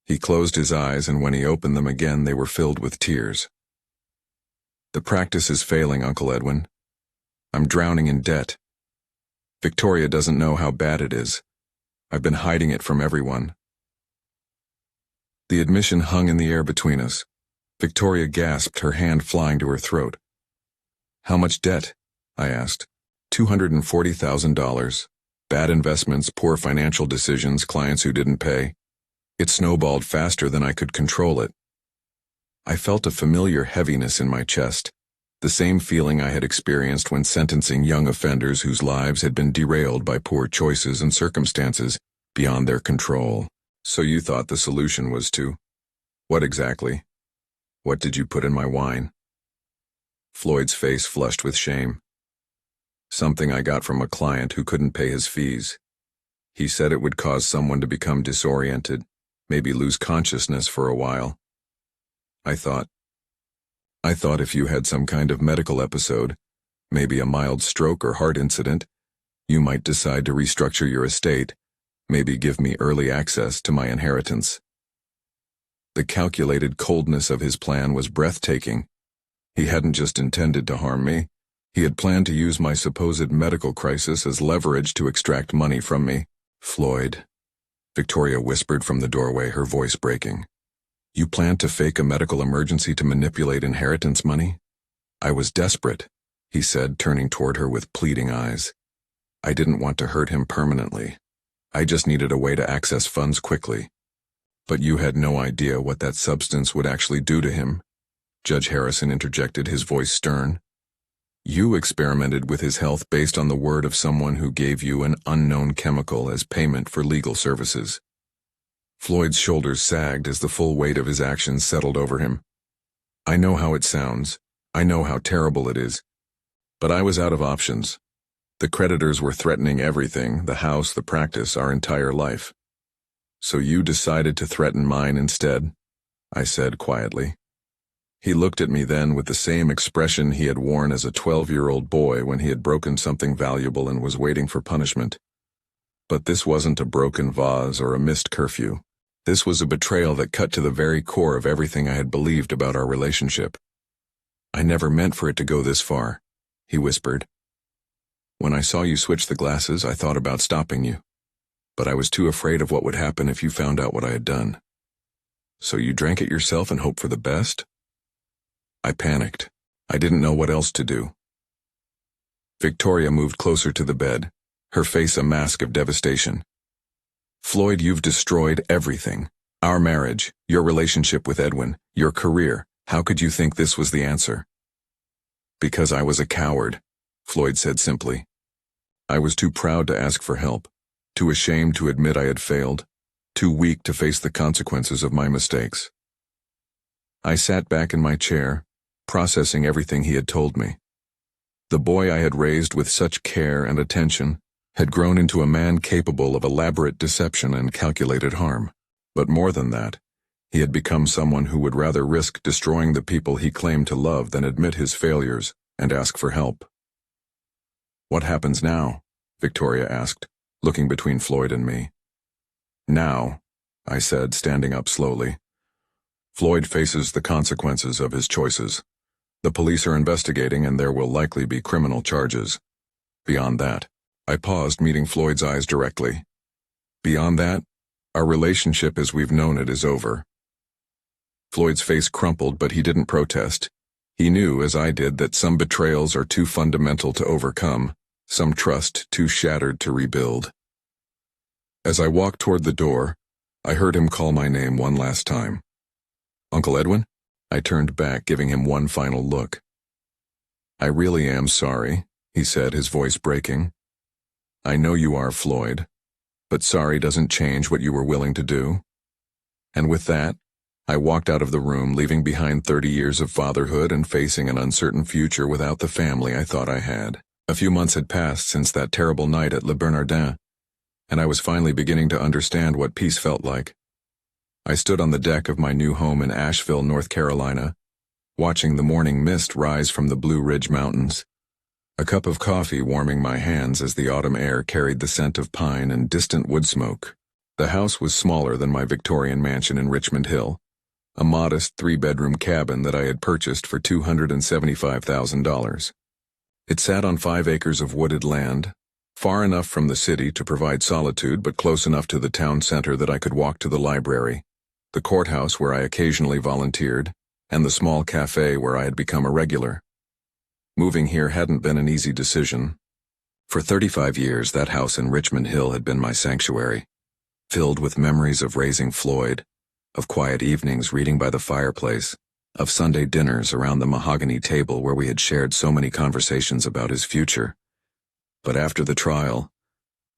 He closed his eyes, and when he opened them again, they were filled with tears. The practice is failing, Uncle Edwin. I'm drowning in debt. Victoria doesn't know how bad it is. I've been hiding it from everyone. The admission hung in the air between us. Victoria gasped, her hand flying to her throat. How much debt? I asked. $240,000. Bad investments, poor financial decisions, clients who didn't pay. It snowballed faster than I could control it. I felt a familiar heaviness in my chest, the same feeling I had experienced when sentencing young offenders whose lives had been derailed by poor choices and circumstances beyond their control. So you thought the solution was to... What exactly? What did you put in my wine? Floyd's face flushed with shame. Something I got from a client who couldn't pay his fees. He said it would cause someone to become disoriented, maybe lose consciousness for a while. I thought if you had some kind of medical episode, maybe a mild stroke or heart incident, you might decide to restructure your estate, maybe give me early access to my inheritance. The calculated coldness of his plan was breathtaking. He hadn't just intended to harm me. He had planned to use my supposed medical crisis as leverage to extract money from me. Floyd, Victoria whispered from the doorway, her voice breaking. You planned to fake a medical emergency to manipulate inheritance money? I was desperate, he said, turning toward her with pleading eyes. I didn't want to hurt him permanently. I just needed a way to access funds quickly. But you had no idea what that substance would actually do to him, Judge Harrison interjected, his voice stern. You experimented with his health based on the word of someone who gave you an unknown chemical as payment for legal services. Floyd's shoulders sagged as the full weight of his actions settled over him. I know how it sounds. I know how terrible it is. But I was out of options. The creditors were threatening everything, the house, the practice, our entire life. So you decided to threaten mine instead, I said quietly. He looked at me then with the same expression he had worn as a 12-year-old boy when he had broken something valuable and was waiting for punishment. But this wasn't a broken vase or a missed curfew. This was a betrayal that cut to the very core of everything I had believed about our relationship. I never meant for it to go this far, he whispered. When I saw you switch the glasses, I thought about stopping you. But I was too afraid of what would happen if you found out what I had done. So you drank it yourself and hoped for the best? I panicked. I didn't know what else to do. Victoria moved closer to the bed, her face a mask of devastation. Floyd, you've destroyed everything. Our marriage, your relationship with Edwin, your career. How could you think this was the answer? Because I was a coward, Floyd said simply. I was too proud to ask for help, too ashamed to admit I had failed, too weak to face the consequences of my mistakes. I sat back in my chair, processing everything he had told me. The boy I had raised with such care and attention had grown into a man capable of elaborate deception and calculated harm. But more than that, he had become someone who would rather risk destroying the people he claimed to love than admit his failures and ask for help. "What happens now?" Victoria asked, looking between Floyd and me. "Now," I said, standing up slowly, "Floyd faces the consequences of his choices. The police are investigating and there will likely be criminal charges. Beyond that," I paused, meeting Floyd's eyes directly. "Beyond that, our relationship as we've known it is over." Floyd's face crumpled, but he didn't protest. He knew, as I did, that some betrayals are too fundamental to overcome, some trust too shattered to rebuild. As I walked toward the door, I heard him call my name one last time. "Uncle Edwin?" I turned back, giving him one final look. "I really am sorry," he said, his voice breaking. "I know you are, Floyd, but sorry doesn't change what you were willing to do." And with that, I walked out of the room, leaving behind 30 years of fatherhood and facing an uncertain future without the family I thought I had. A few months had passed since that terrible night at Le Bernardin, and I was finally beginning to understand what peace felt like. I stood on the deck of my new home in Asheville, North Carolina, watching the morning mist rise from the Blue Ridge Mountains, a cup of coffee warming my hands as the autumn air carried the scent of pine and distant wood smoke. The house was smaller than my Victorian mansion in Richmond Hill, a modest 3-bedroom cabin that I had purchased for $275,000. It sat on 5 acres of wooded land, far enough from the city to provide solitude but close enough to the town center that I could walk to the library, the courthouse where I occasionally volunteered, and the small cafe where I had become a regular. Moving here hadn't been an easy decision. For 35 years, that house in Richmond Hill had been my sanctuary, filled with memories of raising Floyd, of quiet evenings reading by the fireplace, of Sunday dinners around the mahogany table where we had shared so many conversations about his future. But after the trial,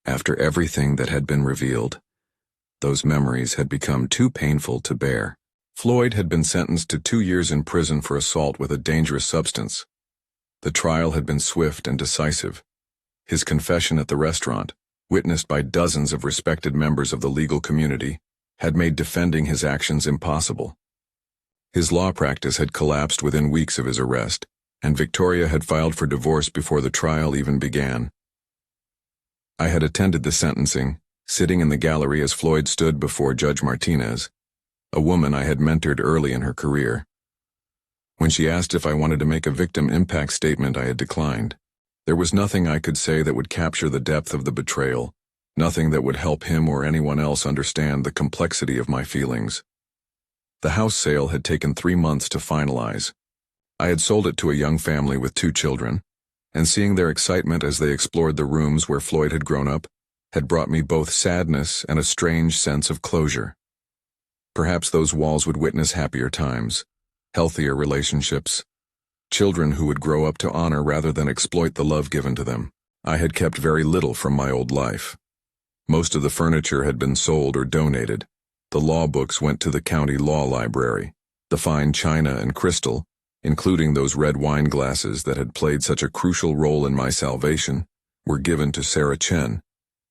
after everything that had been revealed, those memories had become too painful to bear. Floyd had been sentenced to 2 years in prison for assault with a dangerous substance. The trial had been swift and decisive. His confession at the restaurant, witnessed by dozens of respected members of the legal community, had made defending his actions impossible. His law practice had collapsed within weeks of his arrest, and Victoria had filed for divorce before the trial even began. I had attended the sentencing, sitting in the gallery as Floyd stood before Judge Martinez, a woman I had mentored early in her career. When she asked if I wanted to make a victim impact statement, I had declined. There was nothing I could say that would capture the depth of the betrayal, nothing that would help him or anyone else understand the complexity of my feelings. The house sale had taken 3 months to finalize. I had sold it to a young family with 2 children, and seeing their excitement as they explored the rooms where Floyd had grown up had brought me both sadness and a strange sense of closure. Perhaps those walls would witness happier times, healthier relationships, children who would grow up to honor rather than exploit the love given to them. I had kept very little from my old life. Most of the furniture had been sold or donated. The law books went to the county law library. The fine china and crystal, including those red wine glasses that had played such a crucial role in my salvation, were given to Sarah Chen,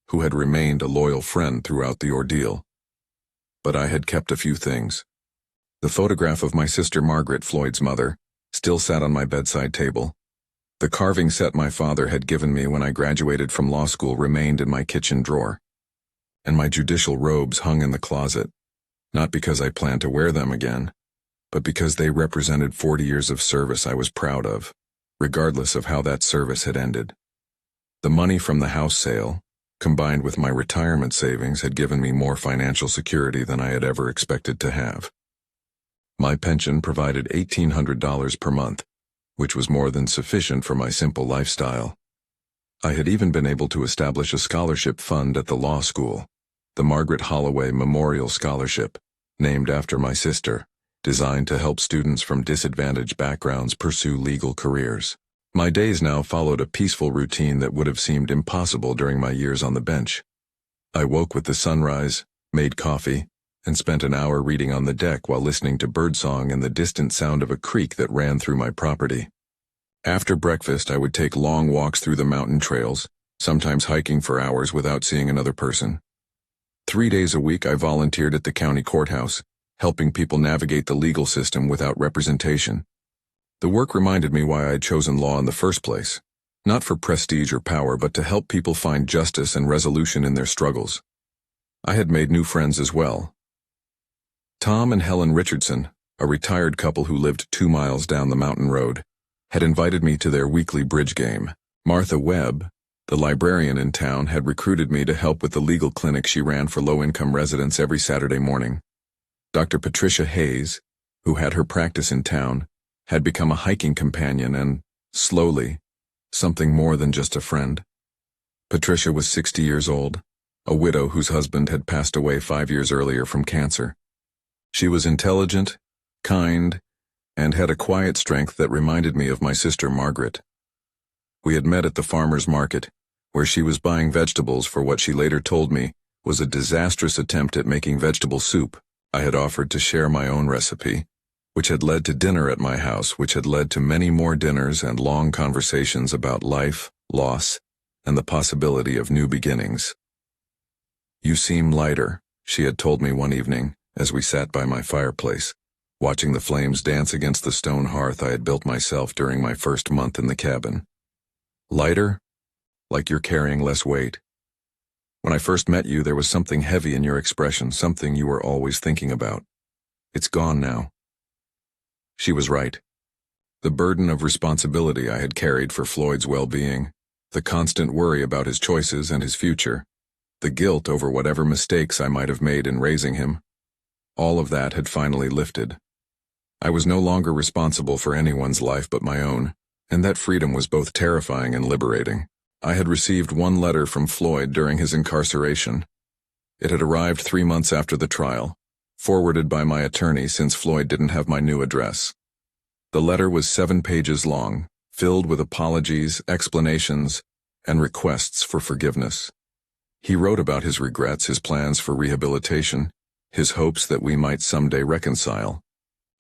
who had remained a loyal friend throughout the ordeal. But I had kept a few things. The photograph of my sister Margaret, Floyd's mother, still sat on my bedside table. The carving set my father had given me when I graduated from law school remained in my kitchen drawer. And my judicial robes hung in the closet, not because I planned to wear them again, but because they represented 40 years of service I was proud of, regardless of how that service had ended. The money from the house sale, combined with my retirement savings, had given me more financial security than I had ever expected to have. My pension provided $1,800 per month, which was more than sufficient for my simple lifestyle. I had even been able to establish a scholarship fund at the law school, the Margaret Holloway Memorial Scholarship, named after my sister, designed to help students from disadvantaged backgrounds pursue legal careers. My days now followed a peaceful routine that would have seemed impossible during my years on the bench. I woke with the sunrise, made coffee, and spent an hour reading on the deck while listening to birdsong and the distant sound of a creek that ran through my property. After breakfast, I would take long walks through the mountain trails, sometimes hiking for hours without seeing another person. 3 days a week I volunteered at the county courthouse, helping people navigate the legal system without representation. The work reminded me why I had chosen law in the first place, not for prestige or power, but to help people find justice and resolution in their struggles. I had made new friends as well. Tom and Helen Richardson, a retired couple who lived 2 miles down the mountain road, had invited me to their weekly bridge game. Martha Webb, the librarian in town, had recruited me to help with the legal clinic she ran for low-income residents every Saturday morning. Dr. Patricia Hayes, who had her practice in town, had become a hiking companion and, slowly, something more than just a friend. Patricia was 60 years old, a widow whose husband had passed away 5 years earlier from cancer. She was intelligent, kind, and had a quiet strength that reminded me of my sister Margaret. We had met at the farmer's market, where she was buying vegetables for what she later told me was a disastrous attempt at making vegetable soup. I had offered to share my own recipe, which had led to dinner at my house, which had led to many more dinners and long conversations about life, loss, and the possibility of new beginnings. "You seem lighter," she had told me one evening as we sat by my fireplace, watching the flames dance against the stone hearth I had built myself during my first month in the cabin. "Lighter? Like you're carrying less weight. When I first met you, there was something heavy in your expression, something you were always thinking about. It's gone now." She was right. The burden of responsibility I had carried for Floyd's well-being, the constant worry about his choices and his future, the guilt over whatever mistakes I might have made in raising him, all of that had finally lifted. I was no longer responsible for anyone's life but my own, and that freedom was both terrifying and liberating. I had received one letter from Floyd during his incarceration. It had arrived 3 months after the trial, forwarded by my attorney since Floyd didn't have my new address. The letter was 7 pages long, filled with apologies, explanations, and requests for forgiveness. He wrote about his regrets, his plans for rehabilitation, his hopes that we might someday reconcile.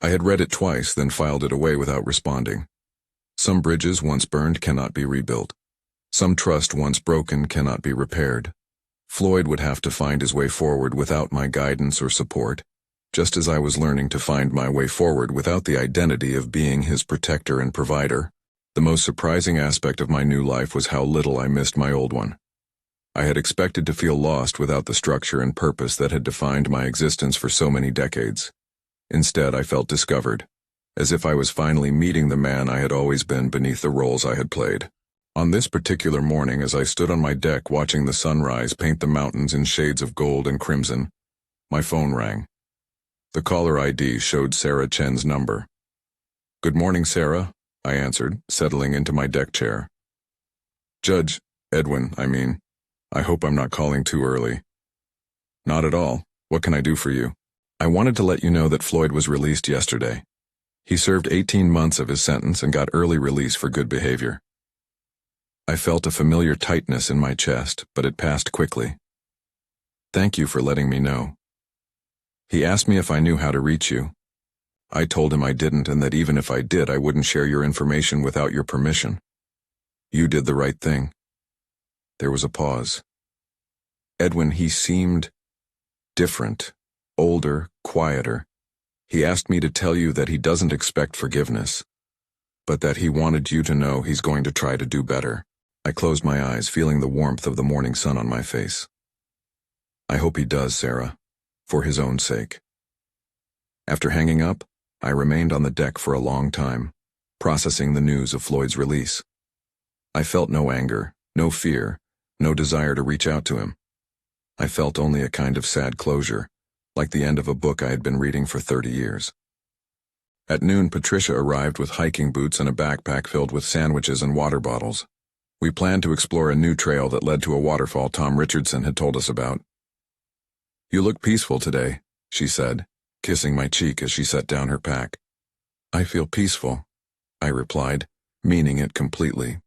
I had read it twice, then filed it away without responding. Some bridges once burned cannot be rebuilt. Some trust once broken cannot be repaired. Floyd would have to find his way forward without my guidance or support, just as I was learning to find my way forward without the identity of being his protector and provider. The most surprising aspect of my new life was how little I missed my old one. I had expected to feel lost without the structure and purpose that had defined my existence for so many decades. Instead, I felt discovered, as if I was finally meeting the man I had always been beneath the roles I had played. On this particular morning, as I stood on my deck watching the sunrise paint the mountains in shades of gold and crimson, my phone rang. The caller ID showed Sarah Chen's number. "Good morning, Sarah," I answered, settling into my deck chair. "Judge, Edwin, I hope I'm not calling too early." "Not at all. What can I do for you?" "I wanted to let you know that Floyd was released yesterday. He served 18 months of his sentence and got early release for good behavior." I felt a familiar tightness in my chest, but it passed quickly. "Thank you for letting me know." He asked me if I knew how to reach you. I told him I didn't, and that even if I did, I wouldn't share your information without your permission. "You did the right thing." There was a pause. "Edwin, he seemed different, older, quieter. He asked me to tell you that he doesn't expect forgiveness, but that he wanted you to know he's going to try to do better." I closed my eyes, feeling the warmth of the morning sun on my face. "I hope he does, Sarah, for his own sake." After hanging up, I remained on the deck for a long time, processing the news of Floyd's release. I felt no anger, no fear, no desire to reach out to him. I felt only a kind of sad closure, like the end of a book I had been reading for 30 years. At noon, Patricia arrived with hiking boots and a backpack filled with sandwiches and water bottles. We planned to explore a new trail that led to a waterfall Tom Richardson had told us about. "You look peaceful today," she said, kissing my cheek as she set down her pack. "I feel peaceful," I replied, meaning it completely.